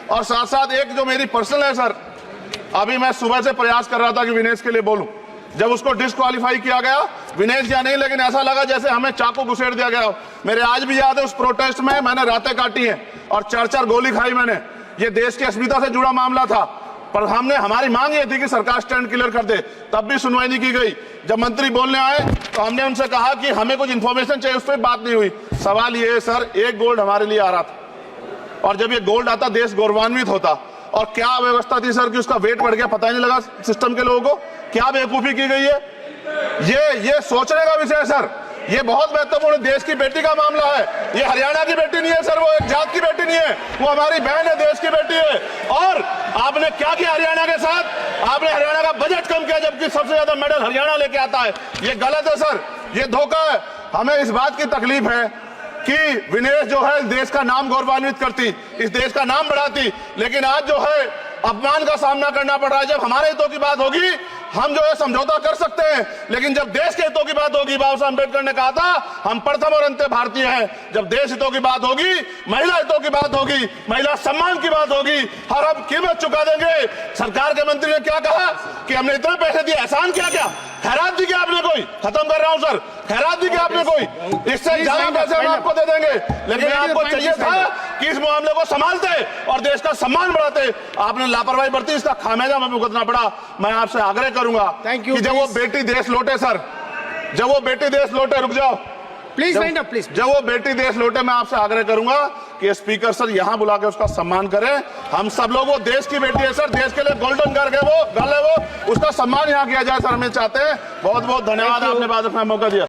और साथ साथ एक जो मेरी पर्सनल है सर, अभी मैं सुबह से प्रयास कर रहा था कि विनेश के लिए बोलूं, जब उसको डिस्क्वालीफाई किया गया, विनेश या नहीं, लेकिन ऐसा लगा जैसे हमें चाकू घुसेड़ दिया गया। मेरे आज भी याद है उस प्रोटेस्ट में मैंने रातें काटी हैं और 4-4 गोली खाई मैंने। ये देश की अस्मिता से जुड़ा मामला था, पर हमारी मांग ये थी कि सरकार स्टैंड क्लियर कर दे, तब भी सुनवाई नहीं की गई। जब मंत्री बोलने आए तो हमने उनसे कहा कि हमें कुछ इंफॉर्मेशन चाहिए, उस पर बात नहीं हुई। सवाल ये है सर, एक गोल्ड हमारे लिए आ रहा था और जब ये गोल्ड आता देश गौरवान्वित होता, और क्या व्यवस्था थी सर कि उसका वेट बढ़ गया, पता ही नहीं लगा सिस्टम के लोगों को। क्या बेवकूफी की गई है, ये सोचने का विषय है सर। ये बहुत महत्वपूर्ण, देश की बेटी का मामला है। ये हरियाणा की बेटी नहीं है सर, वो एक जात की बेटी नहीं है, वो हमारी बहन है, देश की बेटी है। और आपने क्या किया हरियाणा के साथ? आपने हरियाणा का बजट कम किया, जबकि सबसे ज्यादा मेडल हरियाणा लेके आता है। ये गलत है सर, ये धोखा है। हमें इस बात की तकलीफ है कि विनेश जो है देश का नाम गौरवान्वित करती, इस देश का नाम बढ़ाती, लेकिन आज जो है अपमान का सामना करना पड़ रहा है। जब हमारे हितों की बात होगी हम जो है समझौता कर सकते हैं, लेकिन जब देश के हितों की बात होगी, बाबा साहब अम्बेडकर ने कहा था हम प्रथम और अंत्य भारतीय हैं। जब देश हितों की बात होगी, महिला हितों की बात होगी, महिला सम्मान की बात होगी, और हम कीमत चुका देंगे। सरकार के मंत्री ने क्या कहा कि हमने इतने पैसे दिए, एहसान क्या खैरात दी क्या आपने कोई? खत्म कर रहा हूं सर, खैरात दी क्या आपने कोई? इससे ज्यादा पैसे हम आपको दे देंगे, लेकिन आपको चाहिए था कि इस मामले को संभालते और देश का सम्मान बढ़ाते। आपने लापरवाही बरती, इसका खामियाजा हमें भुगतना पड़ा। मैं आपसे आग्रह करूंगा कि जब वो बेटी देश लौटे सर, जब वो बेटी देश लौटे, रुक जाओ प्लीज, प्लीज, जब वो बेटी देश लौटे, मैं आपसे आग्रह करूंगा कि स्पीकर सर यहां बुला के उसका सम्मान करें। हम सब लोग, वो देश की बेटी है सर, देश के लिए गोल्डन गर्ल है वो, उसका सम्मान यहां किया जाए सर, हमें चाहते हैं। बहुत बहुत धन्यवाद, आपने बाद में मौका दिया।